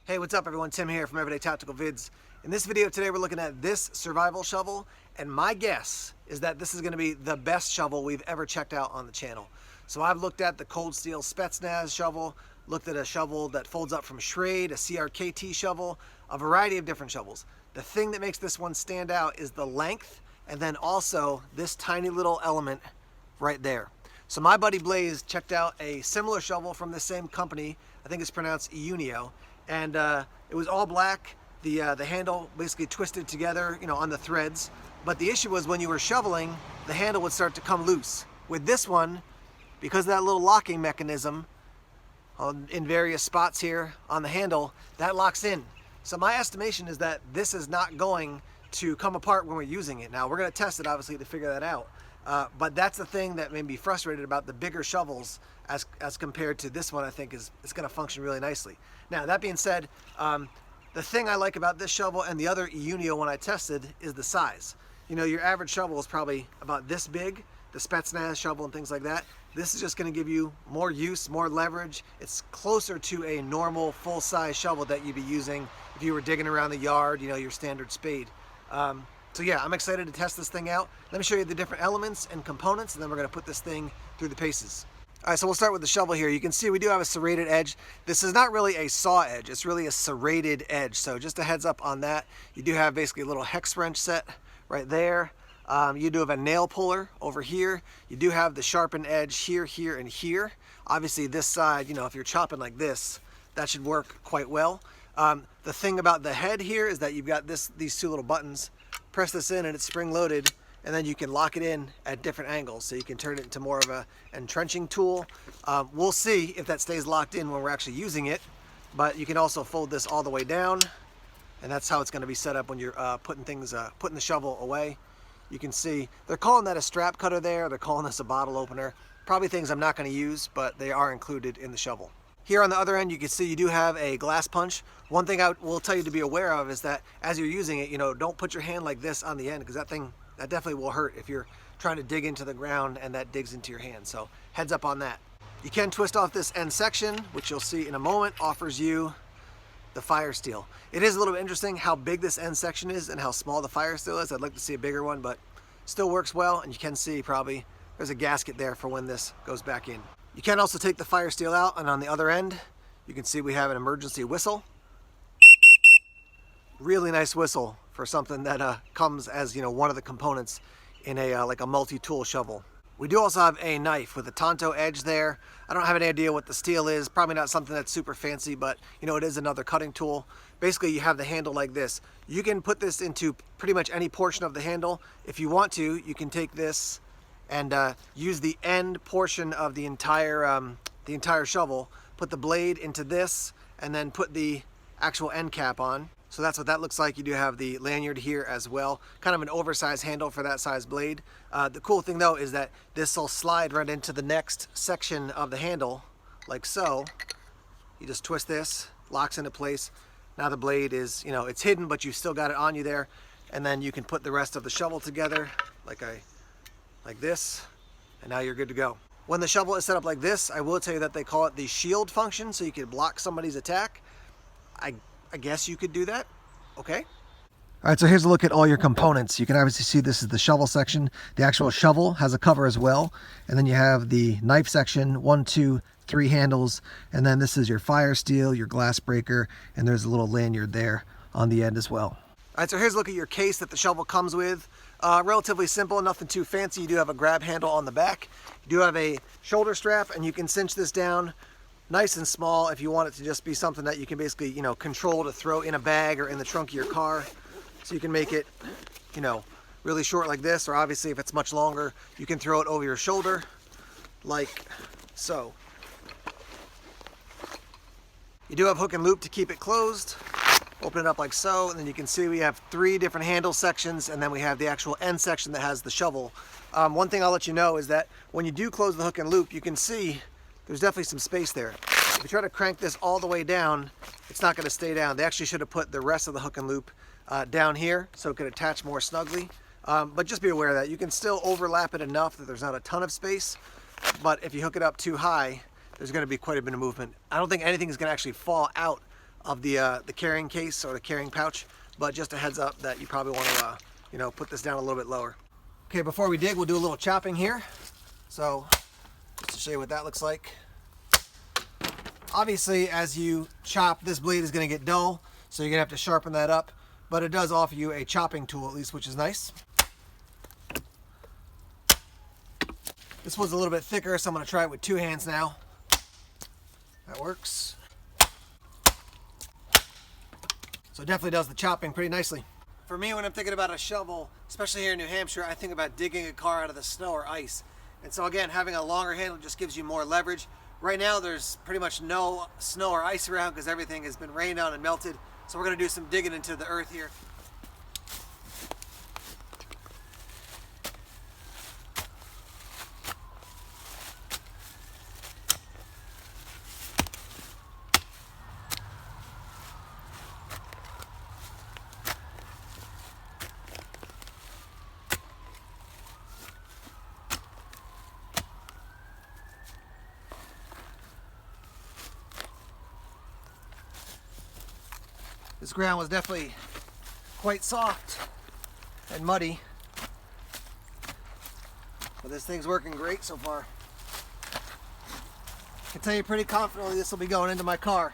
Hey, what's up everyone? Tim here from Everyday Tactical Vids. In this video today we're looking at this survival shovel, and my guess is that this is going to be the best shovel we've ever checked out on the channel. So I've looked at the Cold Steel Spetsnaz shovel, looked at a shovel that folds up from Schrade, a CRKT shovel, a variety of different shovels. The thing that makes this one stand out is the length, and then also this tiny little element right there. So my buddy Blaze checked out a similar shovel from the same company, I think it's pronounced iunio, and it was all black. The handle basically twisted together, on the threads. But the issue was when you were shoveling, the handle would start to come loose. With this one, because of that little locking mechanism in various spots here on the handle, that locks in. So my estimation is that this is not going to come apart when we're using it. Now we're going to test it obviously to figure that out. But that's the thing that made me frustrated about the bigger shovels as compared to this one. I think is going to function really nicely. Now that being said, the thing I like about this shovel and the other iunio one I tested is the size. Your average shovel is probably about this big, the Spetsnaz shovel and things like that. This is just going to give you more use, more leverage. It's closer to a normal full-size shovel that you'd be using if you were digging around the yard, your standard spade. So yeah, I'm excited to test this thing out. Let me show you the different elements and components, and then we're going to put this thing through the paces. All right, so we'll start with the shovel here. You can see we do have a serrated edge. This is not really a saw edge, it's really a serrated edge. So just a heads up on that. You do have basically a little hex wrench set right there. You do have a nail puller over here. You do have the sharpened edge here, here, and here. Obviously this side, if you're chopping like this, that should work quite well. The thing about the head here is that you've got these two little buttons. Press this in and it's spring loaded, and then you can lock it in at different angles, so you can turn it into more of a entrenching tool. We'll see if that stays locked in when we're actually using it, but you can also fold this all the way down, and that's how it's going to be set up when you're putting the shovel away. You can see they're calling that a strap cutter there. They're calling this a bottle opener. Probably things I'm not going to use, but they are included in the shovel. Here on the other end, you can see you do have a glass punch. One thing I will tell you to be aware of is that as you're using it, don't put your hand like this on the end, because that definitely will hurt if you're trying to dig into the ground and that digs into your hand. So heads up on that. You can twist off this end section, which you'll see in a moment offers you the fire steel. It is a little bit interesting how big this end section is and how small the fire steel is. I'd like to see a bigger one, but still works well. And you can see probably there's a gasket there for when this goes back in. You can also take the fire steel out, and on the other end, you can see we have an emergency whistle. Really nice whistle for something that comes as one of the components in a like a multi-tool shovel. We do also have a knife with a Tonto edge there. I don't have any idea what the steel is. Probably not something that's super fancy, but it is another cutting tool. Basically, you have the handle like this. You can put this into pretty much any portion of the handle. If you want to, you can take this and use the end portion of the entire shovel, put the blade into this, and then put the actual end cap on. So that's what that looks like. You do have the lanyard here as well, kind of an oversized handle for that size blade. The cool thing though is that this will slide right into the next section of the handle, like so. You just twist this, locks into place. Now the blade is, it's hidden, but you've still got it on you there. And then you can put the rest of the shovel together like this, and now you're good to go. When the shovel is set up like this, I will tell you that they call it the shield function, so you can block somebody's attack. I guess you could do that. Okay. All right, so here's a look at all your components. You can obviously see this is the shovel section. The actual shovel has a cover as well, and then you have the knife section, 1, 2, 3 handles, and then this is your fire steel, your glass breaker, and there's a little lanyard there on the end as well. All right, so here's a look at your case that the shovel comes with. Relatively simple, nothing too fancy. You do have a grab handle on the back. You do have a shoulder strap, and you can cinch this down nice and small if you want it to just be something that you can basically, control to throw in a bag or in the trunk of your car. So you can make it, really short like this, or obviously if it's much longer, you can throw it over your shoulder like so. You do have hook and loop to keep it closed. Open it up like so, and then you can see we have 3 different handle sections, and then we have the actual end section that has the shovel. One thing I'll let you know is that when you do close the hook and loop, you can see there's definitely some space there. If you try to crank this all the way down, it's not going to stay down. They actually should have put the rest of the hook and loop down here so it could attach more snugly. But just be aware of that. You can still overlap it enough that there's not a ton of space, but if you hook it up too high, there's going to be quite a bit of movement. I don't think anything is going to actually fall out of the carrying case or the carrying pouch, but just a heads up that you probably want to you know, put this down a little bit lower. Okay, before we dig, we'll do a little chopping here. So just to show you what that looks like. Obviously, as you chop, this blade is going to get dull, so you're going to have to sharpen that up, but it does offer you a chopping tool at least, which is nice. This one's a little bit thicker, so I'm going to try it with 2 hands now. That works. So it definitely does the chopping pretty nicely. For me, when I'm thinking about a shovel, especially here in New Hampshire, I think about digging a car out of the snow or ice. And so again, having a longer handle just gives you more leverage. Right now, there's pretty much no snow or ice around because everything has been rained on and melted. So we're going to do some digging into the earth here. This ground was definitely quite soft and muddy, but this thing's working great so far. I can tell you pretty confidently this will be going into my car.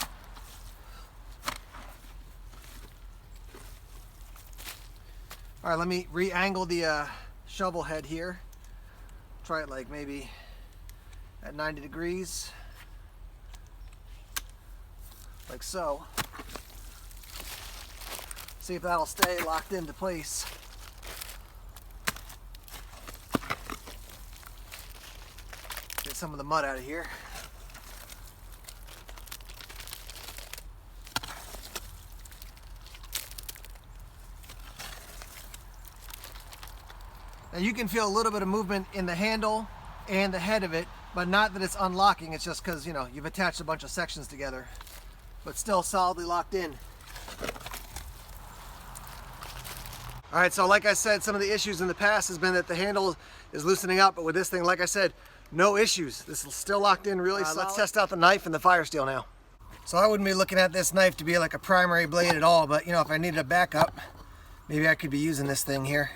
All right, let me re-angle the shovel head here. Try it like maybe at 90 degrees, like so. See if that'll stay locked into place. Get some of the mud out of here. Now you can feel a little bit of movement in the handle and the head of it, but not that it's unlocking. It's just because, you know, you've attached a bunch of sections together, but still solidly locked in. All right, so like I said, some of the issues in the past has been that the handle is loosening up, but with this thing, like I said, no issues. This is still locked in really solid. Let's test out the knife and the fire steel now. So I wouldn't be looking at this knife to be like a primary blade at all, but you know, if I needed a backup, maybe I could be using this thing here.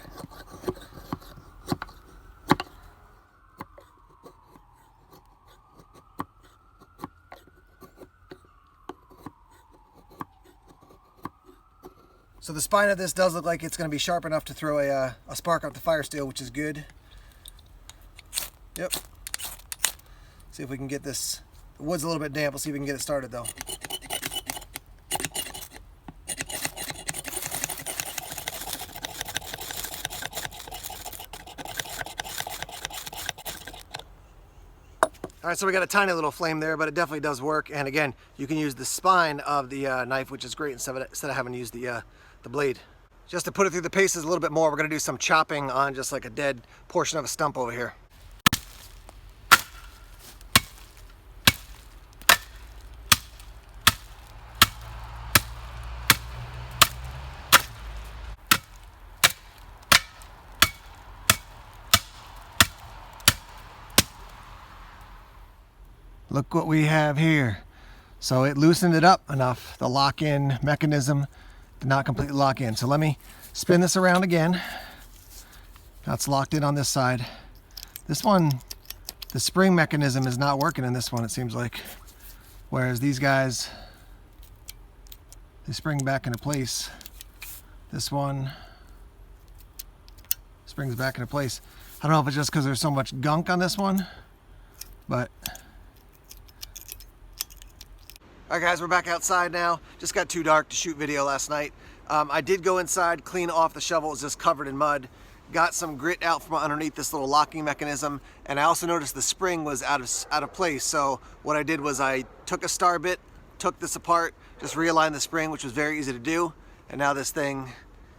So the spine of this does look like it's going to be sharp enough to throw a spark off the fire steel, which is good. Yep. See if we can get this. The wood's a little bit damp. We'll see if we can get it started though. All right, so we got a tiny little flame there, but it definitely does work. And again, you can use the spine of the knife, which is great instead of having to use the blade. Just to put it through the paces a little bit more, we're going to do some chopping on just like a dead portion of a stump over here. Look what we have here. So it loosened it up enough. The lock-in mechanism did not completely lock in. So let me spin this around again. That's locked in on this side. This one, the spring mechanism is not working in this one, it seems like. Whereas these guys, they spring back into place. This one springs back into place. I don't know if it's just because there's so much gunk on this one, but all right guys, we're back outside now. Just got too dark to shoot video last night. I did go inside, clean off the shovel. It was just covered in mud. Got some grit out from underneath this little locking mechanism, and I also noticed the spring was out of place. So what I did was I took a star bit, took this apart, just realigned the spring, which was very easy to do. And now this thing,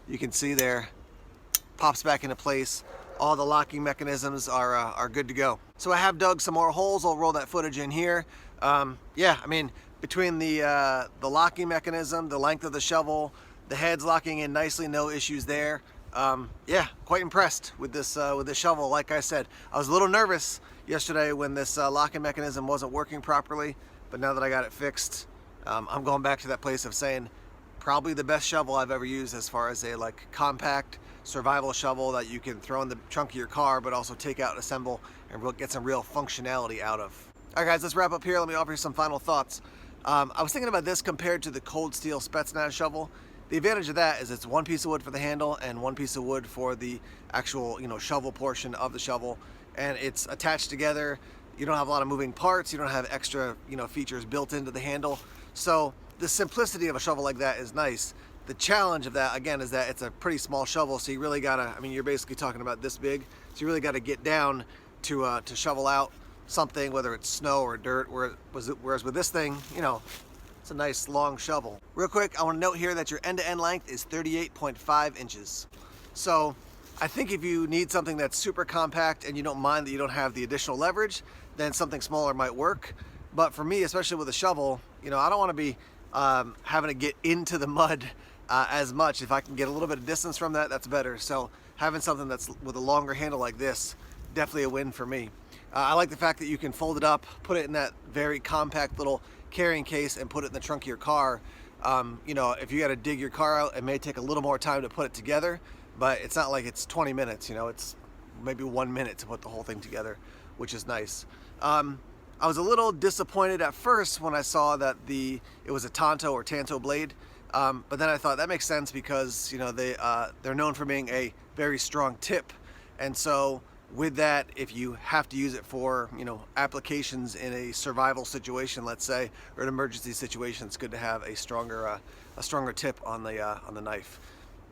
you can see there, pops back into place. All the locking mechanisms are good to go. So I have dug some more holes. I'll roll that footage in here. Yeah, I mean, between the locking mechanism, the length of the shovel, the head's locking in nicely, no issues there. Yeah, quite impressed with this shovel. Like I said, I was a little nervous yesterday when this locking mechanism wasn't working properly, but now that I got it fixed, I'm going back to that place of saying probably the best shovel I've ever used as far as a like compact survival shovel that you can throw in the trunk of your car but also take out and assemble and get some real functionality out of. Alright guys, let's wrap up here. Let me offer you some final thoughts. I was thinking about this compared to the Cold Steel Spetsnaz shovel. The advantage of that is it's one piece of wood for the handle and one piece of wood for the actual, shovel portion of the shovel, and it's attached together. You don't have a lot of moving parts. You don't have extra, features built into the handle. So the simplicity of a shovel like that is nice. The challenge of that, again, is that it's a pretty small shovel, so you really gotta, you're basically talking about this big, so you really gotta get down to shovel out something, whether it's snow or dirt, whereas with this thing, it's a nice long shovel. Real quick, I want to note here that your end-to-end length is 38.5 inches. So I think if you need something that's super compact and you don't mind that you don't have the additional leverage, then something smaller might work. But for me, especially with a shovel, I don't want to be having to get into the mud as much. If I can get a little bit of distance from that, that's better. So having something that's with a longer handle like this, definitely a win for me. I like the fact that you can fold it up, put it in that very compact little carrying case and put it in the trunk of your car. If you got to dig your car out, it may take a little more time to put it together, but it's not like it's 20 minutes, it's maybe 1 minute to put the whole thing together, which is nice. I was a little disappointed at first when I saw that it was a Tonto or Tanto blade, but then I thought that makes sense because they're known for being a very strong tip, and so with that, if you have to use it for applications in a survival situation, let's say, or an emergency situation, it's good to have a stronger tip on the knife.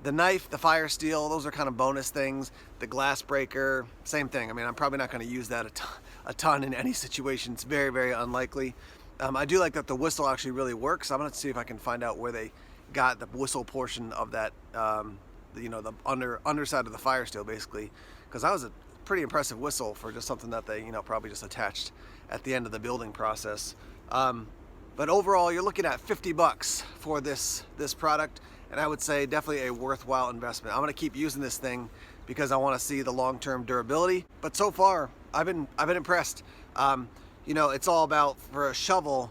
The knife, the fire steel, those are kind of bonus things. The glass breaker, same thing. I'm probably not going to use that a ton in any situation. It's very, very unlikely. I do like that the whistle actually really works. I'm going to see if I can find out where they got the whistle portion of that, the underside of the fire steel, basically, because that was a pretty impressive whistle for just something that they probably just attached at the end of the building process. But overall, you're looking at $50 for this product, and I would say definitely a worthwhile investment. I'm going to keep using this thing because I want to see the long-term durability. But so far, I've been impressed. It's all about, for a shovel,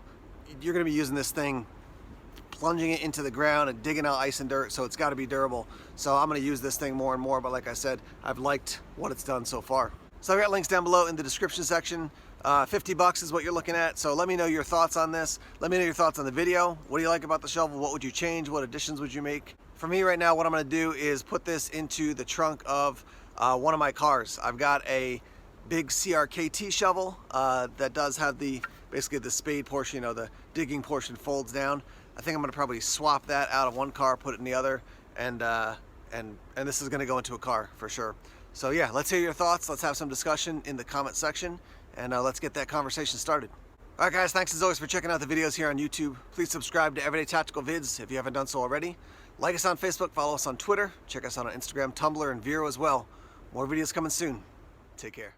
you're going to be using this thing, plunging it into the ground and digging out ice and dirt, so it's got to be durable. So I'm going to use this thing more and more, but like I said, I've liked what it's done so far. So I've got links down below in the description section. $50 is what you're looking at, so let me know your thoughts on this. Let me know your thoughts on the video. What do you like about the shovel? What would you change? What additions would you make? For me right now, what I'm going to do is put this into the trunk of one of my cars. I've got a big CRKT shovel that does have basically the spade portion, the digging portion folds down. I think I'm going to probably swap that out of one car, put it in the other, and this is going to go into a car for sure. So yeah, let's hear your thoughts. Let's have some discussion in the comment section, and let's get that conversation started. All right guys, thanks as always for checking out the videos here on YouTube. Please subscribe to Everyday Tactical Vids if you haven't done so already. Like us on Facebook, follow us on Twitter, check us out on Instagram, Tumblr, and Vero as well. More videos coming soon. Take care.